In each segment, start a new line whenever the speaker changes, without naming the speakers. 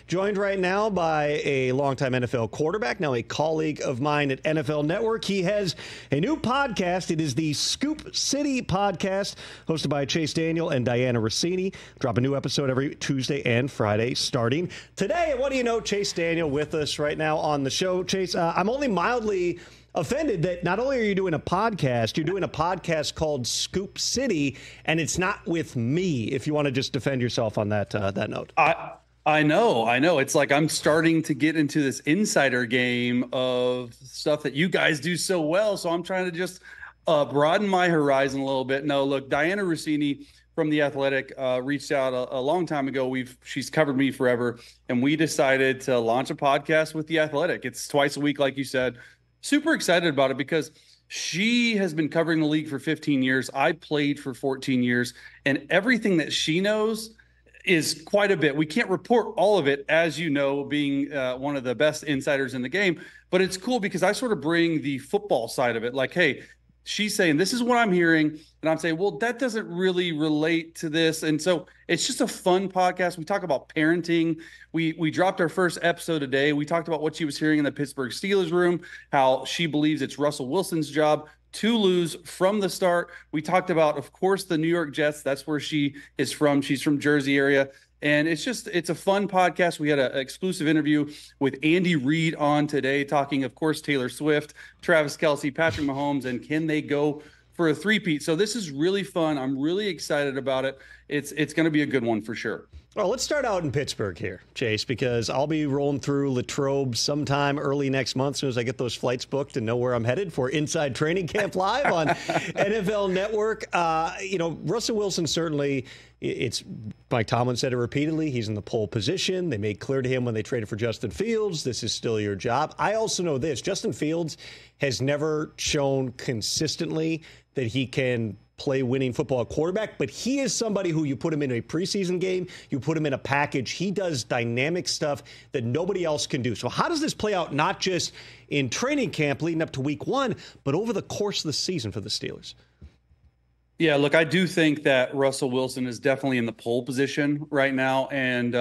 Joined right now by a longtime NFL quarterback, now a colleague of mine at NFL Network. He has a new podcast. It is the Scoop City podcast, hosted by Chase Daniel and Diana Rossini. Drop a new episode every Tuesday and Friday starting today. What do you know? Chase Daniel with us right now on the show. Chase, I'm only mildly offended that not only are you doing a podcast, you're doing a podcast called Scoop City, and it's not with me, if you want to just defend yourself on that note.
I know. It's like I'm starting to get into this insider game of stuff that you guys do so well, so I'm trying to just broaden my horizon a little bit. No, look, Diana Rossini from The Athletic reached out a long time ago. She's covered me forever, and we decided to launch a podcast with The Athletic. It's twice a week, like you said. Super excited about it because she has been covering the league for 15 years. I played for 14 years, and everything that she knows is quite a bit. We can't report all of it, as you know, being one of the best insiders in the game, but it's cool because I sort of bring the football side of it. Like, hey, she's saying, this is what I'm hearing. And I'm saying, well, that doesn't really relate to this. And so it's just a fun podcast. We talk about parenting. We dropped our first episode today. We talked about what she was hearing in the Pittsburgh Steelers room, how she believes it's Russell Wilson's job to lose from the start. We talked about, of course, the New York Jets. That's where she is from. She's from Jersey area. And it's a fun podcast. We had an exclusive interview with Andy Reid on today, talking, of course, Taylor Swift, Travis Kelce, Patrick Mahomes, and can they go for a three-peat? So this is really fun. I'm really excited about it. It's going to be a good one for sure.
Well, let's start out in Pittsburgh here, Chase, because I'll be rolling through Latrobe sometime early next month as soon as I get those flights booked and know where I'm headed for Inside Training Camp Live on NFL Network. Russell Wilson certainly, Mike Tomlin said it repeatedly, he's in the pole position. They made clear to him when they traded for Justin Fields, this is still your job. I also know this, Justin Fields has never shown consistently that he can play winning football at quarterback, but he is somebody who you put him in a preseason game, you put him in a package, he does dynamic stuff that nobody else can do. So how does this play out, not just in training camp leading up to week one, but over the course of the season for the Steelers?
Yeah, look, I do think that Russell Wilson is definitely in the pole position right now, and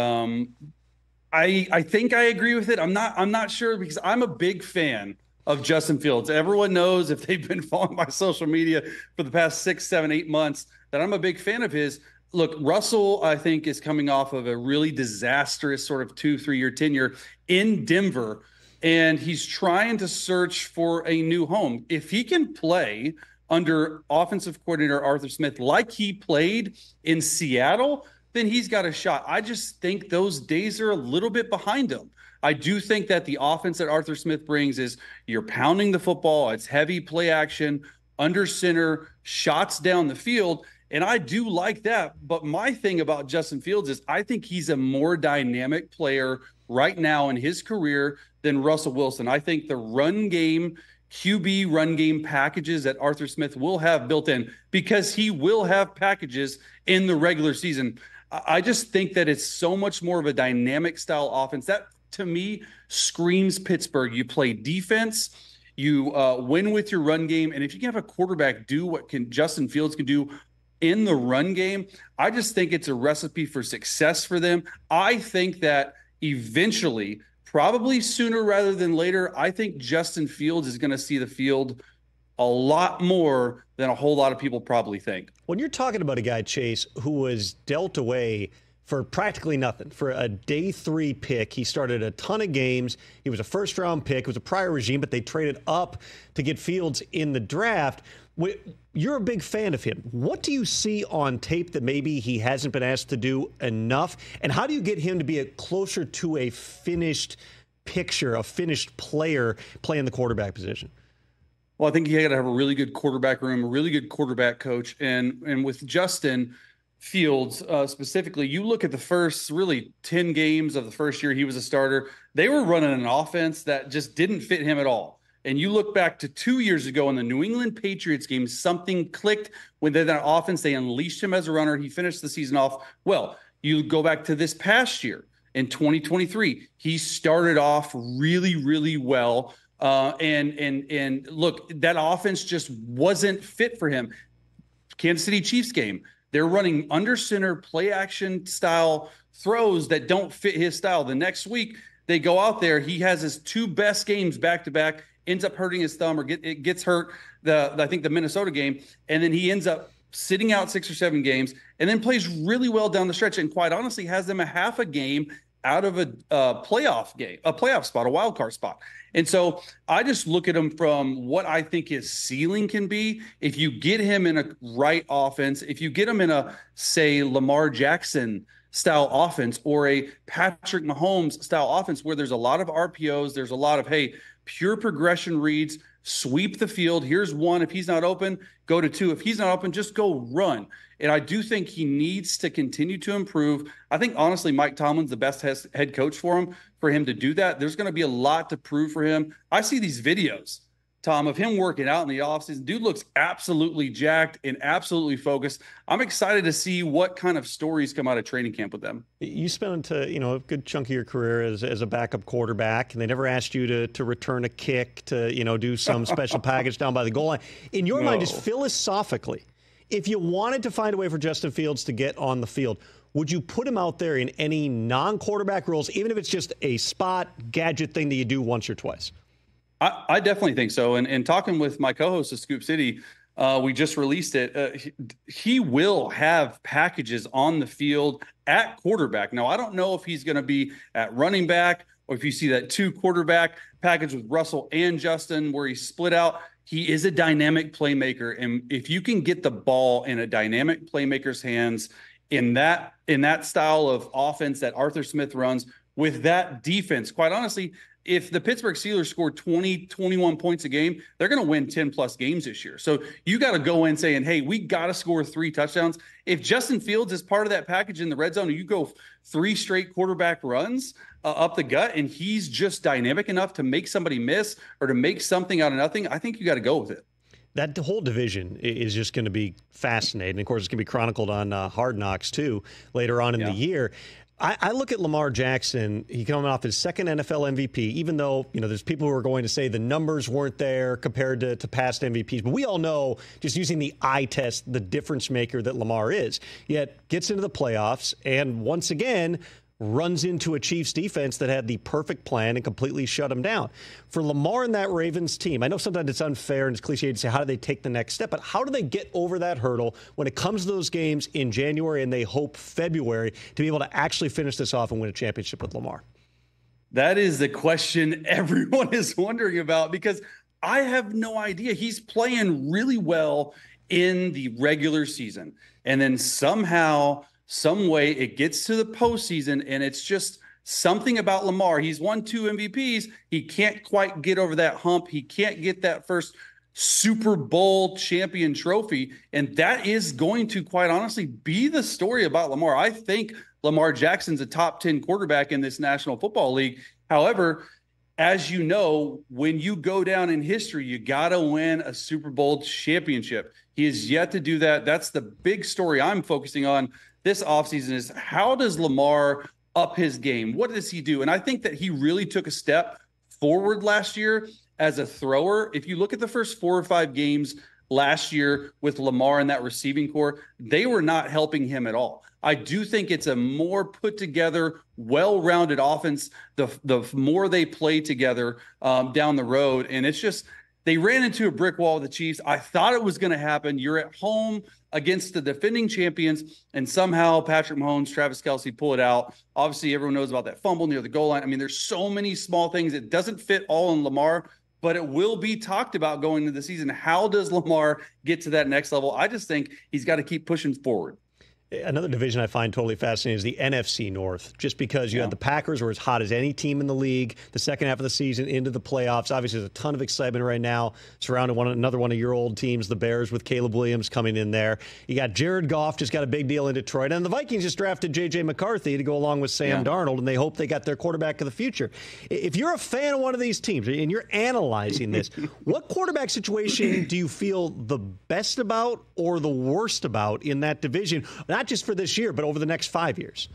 I think I agree with it. I'm not sure because I'm a big fan of Justin Fields. Everyone knows, if they've been following my social media for the past 6, 7, 8 months, that I'm a big fan of his. Look, Russell, I think, is coming off of a really disastrous sort of 2-3 year tenure in Denver, and he's trying to search for a new home. If he can play under offensive coordinator Arthur Smith like he played in Seattle, then he's got a shot. I just think those days are a little bit behind him. I do think that the offense that Arthur Smith brings is you're pounding the football. It's heavy play action, under center, shots down the field. And I do like that. But my thing about Justin Fields is I think he's a more dynamic player right now in his career than Russell Wilson. I think the run game, QB run game packages that Arthur Smith will have built in, because he will have packages in the regular season. I just think that it's so much more of a dynamic style offense. That, to me, screams Pittsburgh. You play defense, you win with your run game, and if you can have a quarterback do what Justin Fields can do in the run game, I just think it's a recipe for success for them. I think that eventually, probably sooner rather than later, I think Justin Fields is going to see the field a lot more than a whole lot of people probably think.
When you're talking about a guy, Chase, who was dealt away for practically nothing, for a day 3 pick. He started a ton of games. He was a first-round pick. It was a prior regime, but they traded up to get Fields in the draft. You're a big fan of him. What do you see on tape that maybe he hasn't been asked to do enough? And how do you get him to be closer to a finished picture, a finished player playing the quarterback position?
Well, I think you got to have a really good quarterback room, a really good quarterback coach. And with Justin Fields specifically, you look at the first really 10 games of the first year he was a starter, they were running an offense that just didn't fit him at all. And you look back to 2 years ago in the New England Patriots game, something clicked within that offense. They unleashed him as a runner. He finished the season off well. You go back to this past year in 2023, he started off really, really well. And look, that offense just wasn't fit for him. Kansas City Chiefs game, they're running under center play action style throws that don't fit his style. The next week, they go out there. He has his 2 best games back to back, ends up hurting his thumb or gets hurt. I think the Minnesota game, and then he ends up sitting out 6 or 7 games, and then plays really well down the stretch. And quite honestly, has them a half a game out of a playoff spot, a wild card spot. And so I just look at him from what I think his ceiling can be. If you get him in a right offense, if you get him in a, say, Lamar Jackson style offense or a Patrick Mahomes style offense where there's a lot of RPOs, there's a lot of, hey, pure progression reads, sweep the field. Here's 1. If he's not open, go to 2. If he's not open, just go run. And I do think he needs to continue to improve. I think, honestly, Mike Tomlin's the best head coach for him to do that. There's going to be a lot to prove for him. I see these videos, Tom, of him working out in the offseason. Dude looks absolutely jacked and absolutely focused. I'm excited to see what kind of stories come out of training camp with them.
You spent a good chunk of your career as a backup quarterback, and they never asked you to return a kick, to do some special package down by the goal line. In your mind, just philosophically, if you wanted to find a way for Justin Fields to get on the field, would you put him out there in any non-quarterback roles, even if it's just a spot gadget thing that you do once or twice?
I definitely think so. And talking with my co-host of Scoop City, we just released it. He will have packages on the field at quarterback. Now, I don't know if he's going to be at running back or if you see that 2 quarterback package with Russell and Justin where he's split out. He is a dynamic playmaker. And if you can get the ball in a dynamic playmaker's hands in that style of offense that Arthur Smith runs with that defense, quite honestly, if the Pittsburgh Steelers score 20, 21 points a game, they're going to win 10-plus games this year. So you got to go in saying, hey, we got to score 3 touchdowns. If Justin Fields is part of that package in the red zone and you go 3 straight quarterback runs up the gut and he's just dynamic enough to make somebody miss or to make something out of nothing, I think you got to go with it.
That whole division is just going to be fascinating. Of course, it's going to be chronicled on Hard Knocks, too, later on in the year. I look at Lamar Jackson. He coming off his 2nd NFL MVP, even though, there's people who are going to say the numbers weren't there compared to past MVPs. But we all know, just using the eye test, the difference maker that Lamar is. Yet gets into the playoffs and once again runs into a Chiefs defense that had the perfect plan and completely shut him down. For Lamar and that Ravens team, I know sometimes it's unfair and it's cliche to say, how do they take the next step? But how do they get over that hurdle when it comes to those games in January and they hope February to be able to actually finish this off and win a championship with Lamar?
That is the question everyone is wondering about because I have no idea. He's playing really well in the regular season. And then somehow, some way it gets to the postseason and it's just something about Lamar. He's won 2 MVPs. He can't quite get over that hump. He can't get that first Super Bowl champion trophy. And that is going to, quite honestly, be the story about Lamar. I think Lamar Jackson's a top 10 quarterback in this National Football League. However, as you know, when you go down in history, you got to win a Super Bowl championship. He has yet to do that. That's the big story I'm focusing on this offseason is how does Lamar up his game? What does he do? And I think that he really took a step forward last year as a thrower. If you look at the first 4 or 5 games last year with Lamar and that receiving core, they were not helping him at all. I do think it's a more put together, well-rounded offense the more they play together down the road. And it's just they ran into a brick wall with the Chiefs. I thought it was going to happen. You're at home against the defending champions, and somehow Patrick Mahomes, Travis Kelce pull it out. Obviously, everyone knows about that fumble near the goal line. I mean, there's so many small things. It doesn't fit all in Lamar, but it will be talked about going into the season. How does Lamar get to that next level? I just think he's got to keep pushing forward.
Another division I find totally fascinating is the NFC North, just because you had the Packers were as hot as any team in the league the second half of the season into the playoffs. Obviously, there's a ton of excitement right now surrounding another one of your old teams, the Bears, with Caleb Williams coming in there. You got Jared Goff, just got a big deal in Detroit. And the Vikings just drafted J.J. McCarthy to go along with Sam Darnold, and they hope they got their quarterback of the future. If you're a fan of one of these teams and you're analyzing this, what quarterback situation do you feel the best about or the worst about in that division? Not just for this year, but over the next 5 years.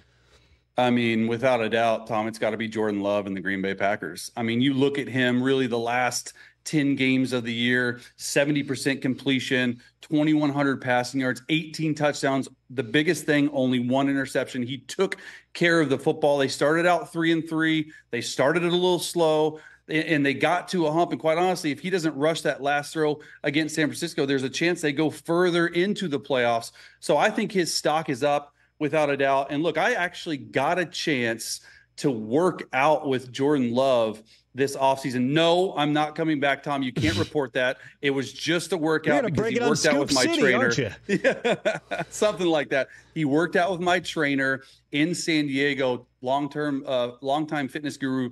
I mean, without a doubt, Tom, it's got to be Jordan Love and the Green Bay Packers. I mean, you look at him really the last 10 games of the year, 70% completion, 2,100 passing yards, 18 touchdowns. The biggest thing, only one interception. He took care of the football. They started out 3-3. They started it a little slow, and they got to a hump. And quite honestly, if he doesn't rush that last throw against San Francisco, there's a chance they go further into the playoffs. So I think his stock is up without a doubt. And look, I actually got a chance to work out with Jordan Love this offseason. No, I'm not coming back, Tom. You can't report that. It was just a workout because he worked out with my trainer. Yeah, something like that. He worked out with my trainer in San Diego, longtime fitness guru,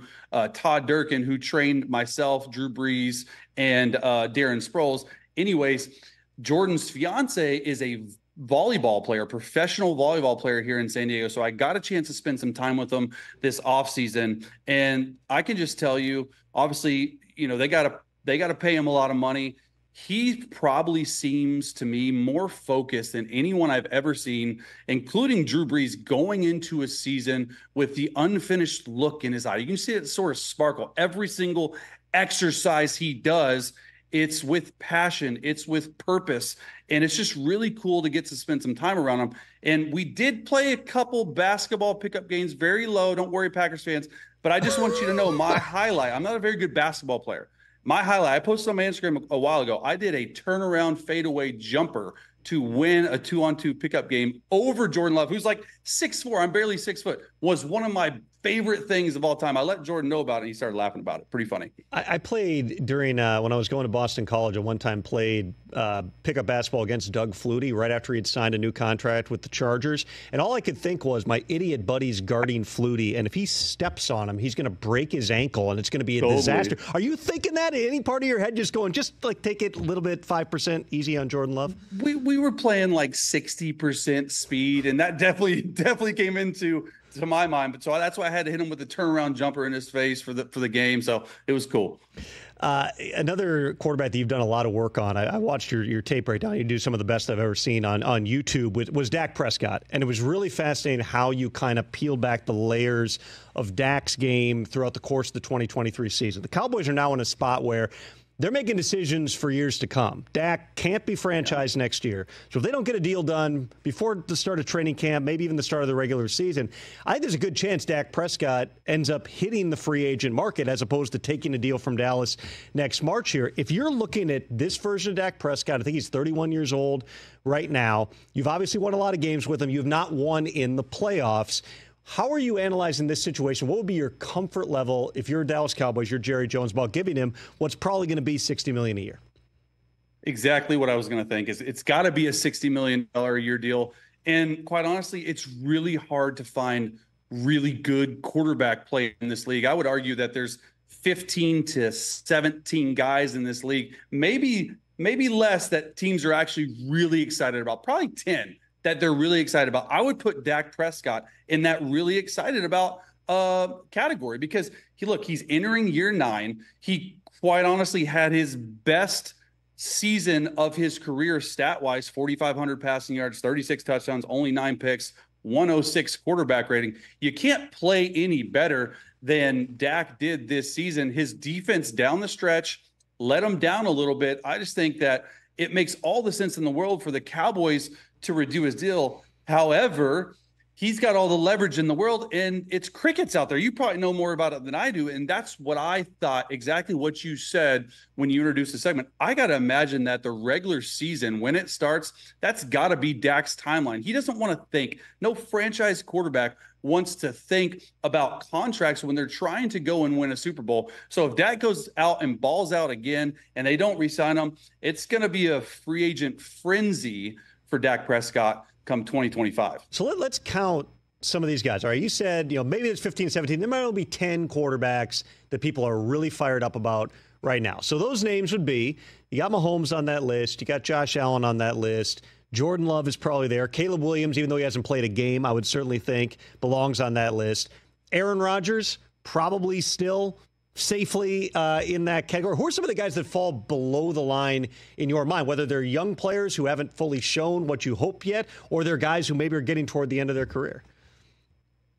Todd Durkin, who trained myself, Drew Brees, and Darren Sproles. Anyways, Jordan's fiance is a professional volleyball player here in San Diego. So I got a chance to spend some time with them this offseason. And I can just tell you, obviously, they got to pay him a lot of money. He probably seems to me more focused than anyone I've ever seen, including Drew Brees, going into a season with the unfinished look in his eye. You can see it sort of sparkle. Every single exercise he does, it's with passion, it's with purpose, and it's just really cool to get to spend some time around him. And we did play a couple basketball pickup games, very low. Don't worry, Packers fans. But I just want you to know my highlight. I'm not a very good basketball player. My highlight, I posted on my Instagram a while ago. I did a turnaround fadeaway jumper to win a 2-on-2 pickup game over Jordan Love, who's like 6'4". I'm barely 6 foot. Was one of my favorite things of all time. I let Jordan know about it, and he started laughing about it. Pretty funny.
I played during when I was going to Boston College. I one time played pickup basketball against Doug Flutie right after he'd signed a new contract with the Chargers. And all I could think was my idiot buddy's guarding Flutie, and if he steps on him, he's going to break his ankle, and it's going to be a disaster. Are you thinking that in any part of your head, just going, just like take it a little bit, 5% easy on Jordan Love?
We were playing like 60% speed, and that definitely came into my mind. But so that's why I had to hit him with the turnaround jumper in his face for the game. So it was cool.
Another quarterback that you've done a lot of work on, I watched your tape breakdown. You do some of the best I've ever seen on YouTube, was Dak Prescott. And it was really fascinating how you kind of peeled back the layers of Dak's game throughout the course of the 2023 season. The Cowboys are now in a spot where they're making decisions for years to come. Dak can't be franchised next year. So if they don't get a deal done before the start of training camp, maybe even the start of the regular season, I think there's a good chance Dak Prescott ends up hitting the free agent market as opposed to taking a deal from Dallas next March here. If you're looking at this version of Dak Prescott, I think he's 31 years old right now. You've obviously won a lot of games with him. You've not won in the playoffs. How are you analyzing this situation? What would be your comfort level if you're Dallas Cowboys, you're Jerry Jones, about giving him what's probably going to be $60 million a year?
Exactly what I was going to think. It's got to be a $60 million a year deal. And quite honestly, it's really hard to find really good quarterback play in this league. I would argue that there's 15 to 17 guys in this league, maybe less, that teams are actually really excited about, probably 10 that they're really excited about. I would put Dak Prescott in that really excited about category because he's entering year 9. He quite honestly had his best season of his career stat-wise, 4,500 passing yards, 36 touchdowns, only 9 picks, 106 quarterback rating. You can't play any better than Dak did this season. His defense down the stretch let him down a little bit. I just think that it makes all the sense in the world for the Cowboys to redo his deal. However, he's got all the leverage in the world, and it's crickets out there. You probably know more about it than I do, and that's what I thought, exactly what you said when you introduced the segment. I got to imagine that the regular season, when it starts, that's got to be Dak's timeline. He doesn't want to think. No franchise quarterback wants to think about contracts when they're trying to go and win a Super Bowl. So if Dak goes out and balls out again and they don't re-sign him, it's going to be a free agent frenzy for Dak Prescott come 2025.
So let's count some of these guys. All right, you said, maybe it's 15, 17. There might only be 10 quarterbacks that people are really fired up about right now. So those names would be, you got Mahomes on that list. You got Josh Allen on that list. Jordan Love is probably there. Caleb Williams, even though he hasn't played a game, I would certainly think belongs on that list. Aaron Rodgers, probably still safely in that category. Who are some of the guys that fall below the line in your mind, whether they're young players who haven't fully shown what you hope yet, or they're guys who maybe are getting toward the end of their career?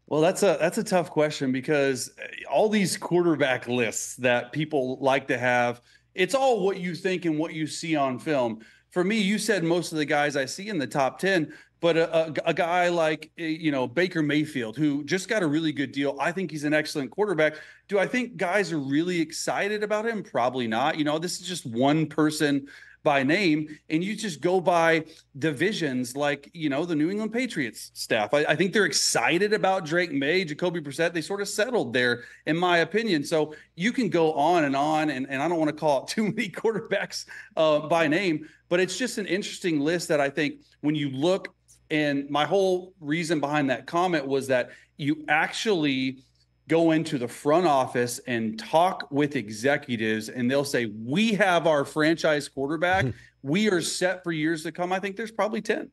Well, that's a tough question because all these quarterback lists that people like to have, it's all what you think and what you see on film. For me, you said most of the guys I see in the top 10, but a guy like, Baker Mayfield, who just got a really good deal. I think he's an excellent quarterback. Do I think guys are really excited about him? Probably not. This is just one person by name, and you just go by divisions like, the New England Patriots staff. I think they're excited about Drake May, Jacoby Brissett. They sort of settled there, in my opinion. So you can go on, and I don't want to call it too many quarterbacks by name, but it's just an interesting list that I think when you look, and my whole reason behind that comment was that you actually go into the front office and talk with executives, and they'll say, we have our franchise quarterback. We are set for years to come. I think there's probably 10.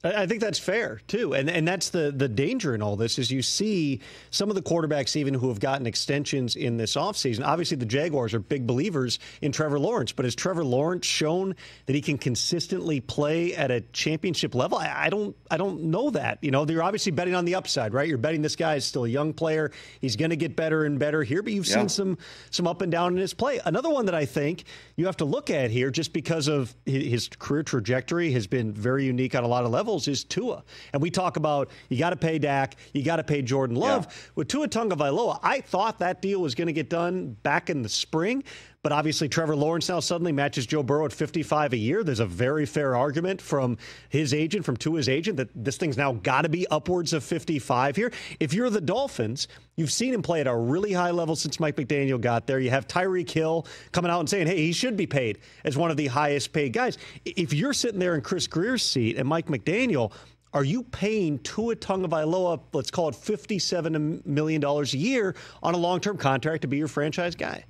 I think that's fair, too. And that's the danger in all this is you see some of the quarterbacks even who have gotten extensions in this offseason. Obviously, the Jaguars are big believers in Trevor Lawrence. But has Trevor Lawrence shown that he can consistently play at a championship level? I don't know that. You're obviously betting on the upside, right? You're betting this guy is still a young player. He's going to get better and better here. But you've seen some up and down in his play. Another one that I think you have to look at here just because of his career trajectory has been very unique on a lot of levels is Tua. And we talk about you got to pay Dak, you got to pay Jordan Love. Yeah. With Tua Tagovailoa, I thought that deal was going to get done back in the spring. But obviously, Trevor Lawrence now suddenly matches Joe Burrow at $55 a year. There's a very fair argument from his agent, from Tua's agent, that this thing's now got to be upwards of $55 here. If you're the Dolphins, you've seen him play at a really high level since Mike McDaniel got there. You have Tyreek Hill coming out and saying, hey, he should be paid as one of the highest paid guys. If you're sitting there in Chris Greer's seat and Mike McDaniel, are you paying Tua Tagovailoa, let's call it $57 million a year on a long-term contract to be your franchise guy?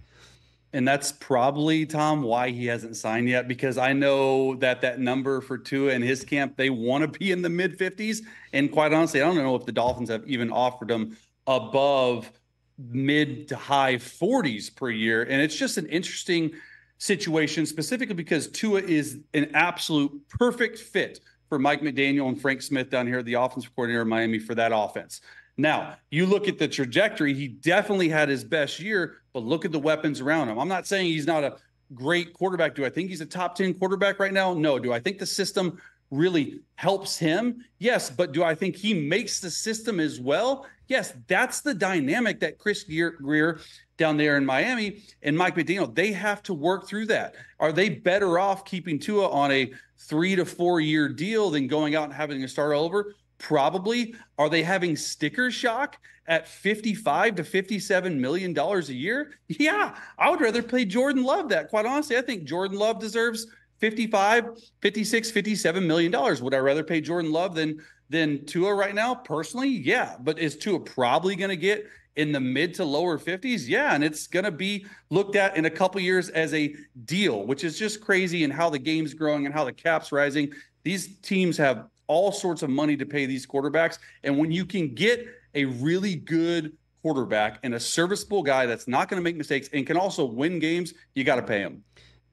And that's probably, Tom, why he hasn't signed yet, because I know that number for Tua and his camp, they want to be in the mid-50s. And quite honestly, I don't know if the Dolphins have even offered him above mid to high 40s per year. And it's just an interesting situation, specifically because Tua is an absolute perfect fit for Mike McDaniel and Frank Smith down here, the offensive coordinator of Miami, for that offense. Now, you look at the trajectory, he definitely had his best year, but look at the weapons around him. I'm not saying he's not a great quarterback. Do I think he's a top 10 quarterback right now? No. Do I think the system really helps him? Yes. But do I think he makes the system as well? Yes. That's the dynamic that Chris Greer down there in Miami and Mike McDaniel, they have to work through that. Are they better off keeping Tua on a 3 to 4 year deal than going out and having to start all over? Probably. Are they having sticker shock at $55 to $57 million a year? Yeah, I would rather pay Jordan Love that. Quite honestly, I think Jordan Love deserves $55, $56, $57 million. Would I rather pay Jordan Love than Tua right now? Personally, yeah. But is Tua probably going to get in the mid to lower 50s? Yeah, and it's going to be looked at in a couple years as a deal, which is just crazy, and how the game's growing and how the cap's rising. These teams have all sorts of money to pay these quarterbacks. And when you can get a really good quarterback and a serviceable guy that's not going to make mistakes and can also win games, you got to pay him.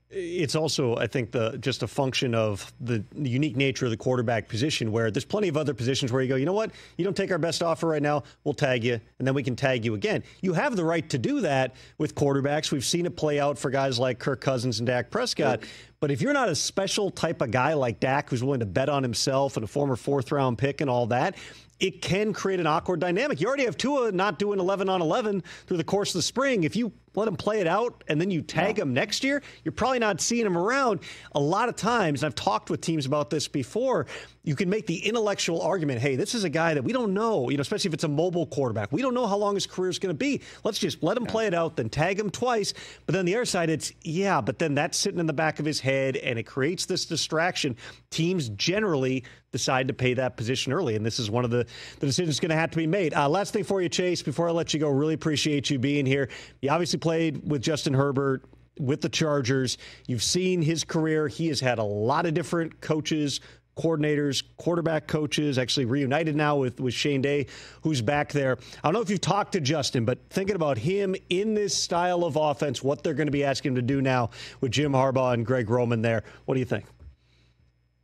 It's also, I think, just a function of the unique nature of the quarterback position, where there's plenty of other positions where you go, you know what, you don't take our best offer right now, we'll tag you, and then we can tag you again. You have the right to do that with quarterbacks. We've seen it play out for guys like Kirk Cousins and Dak Prescott. Sure. But if you're not a special type of guy like Dak, who's willing to bet on himself and a former fourth-round pick and all that, it can create an awkward dynamic. You already have Tua not doing 11 on 11 through the course of the spring. If you let him play it out and then you tag him next year, you're probably not seeing him around. A lot of times, and I've talked with teams about this before, you can make the intellectual argument, hey, this is a guy that we don't know, especially if it's a mobile quarterback. We don't know how long his career is going to be. Let's just let him play it out, then tag him twice. But then the other side, it's, but then that's sitting in the back of his head, and it creates this distraction. Teams generally decide to pay that position early, and this is one of the decisions going to have to be made. Last thing for you, Chase, before I let you go, really appreciate you being here. You obviously played with Justin Herbert with the Chargers. You've seen his career. He has had a lot of different coaches, coordinators, quarterback coaches, actually reunited now with Shane Day, who's back there. I don't know if you've talked to Justin, but thinking about him in this style of offense, what they're going to be asking him to do now with Jim Harbaugh and Greg Roman there, what do you think?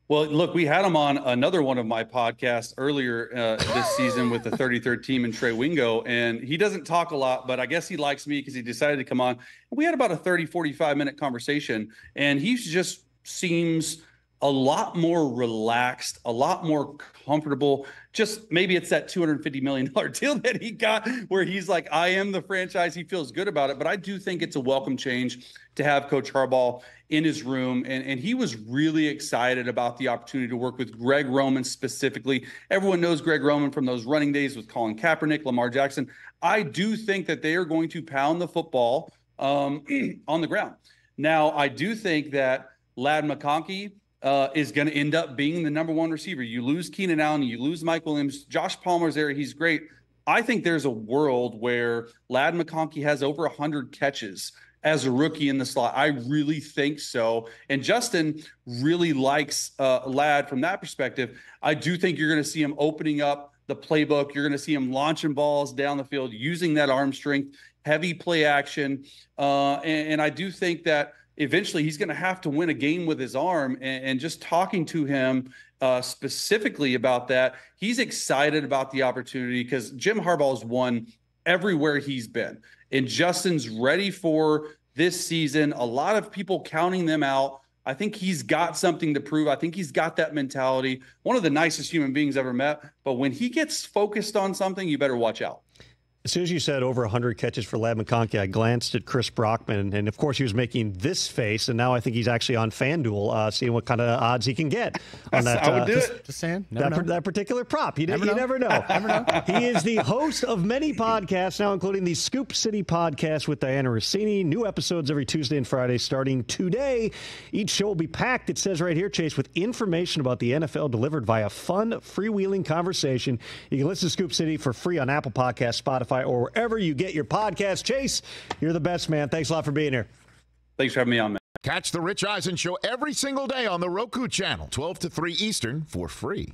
Well, look, we had him on another one of my podcasts earlier this season with the 33rd team and Trey Wingo, and he doesn't talk a lot, but I guess he likes me because he decided to come on. We had about a 45-minute conversation, and he just seems a lot more relaxed, a lot more comfortable. Just maybe it's that $250 million deal that he got where he's like, I am the franchise. He feels good about it. But I do think it's a welcome change to have Coach Harbaugh in his room. And he was really excited about the opportunity to work with Greg Roman specifically. Everyone knows Greg Roman from those running days with Colin Kaepernick, Lamar Jackson. I do think that they are going to pound the football on the ground. Now, I do think that Ladd McConkey is going to end up being the number one receiver. You lose Keenan Allen, you lose Mike Williams, Josh Palmer's there. He's great. I think there's a world where Ladd McConkey has over 100 catches as a rookie in the slot. I really think so. And Justin really likes Ladd from that perspective. I do think you're going to see him opening up the playbook. You're going to see him launching balls down the field, using that arm strength, heavy play action. And I do think that eventually he's going to have to win a game with his arm, and just talking to him specifically about that, he's excited about the opportunity because Jim Harbaugh's won everywhere he's been, and Justin's ready for this season. A lot of people counting them out. I think he's got something to prove. I think he's got that mentality. One of the nicest human beings I've ever met, but when he gets focused on something, you better watch out.
As soon as you said over 100 catches for Ladd McConkey, I glanced at Chris Brockman, and of course he was making this face, and now I think he's actually on FanDuel, seeing what kind of odds he can get on that.
I would do it. Just saying.
That particular prop. You never know. He is the host of many podcasts now, including the Scoop City podcast with Diana Rossini. New episodes every Tuesday and Friday starting today. Each show will be packed, it says right here, Chase, with information about the NFL delivered via fun, freewheeling conversation. You can listen to Scoop City for free on Apple Podcasts, Spotify, or wherever you get your podcast. Chase, you're the best, man. Thanks a lot for being here.
Thanks for having me on, man.
Catch the Rich Eisen Show every single day on the Roku channel, 12 to 3 Eastern, for free.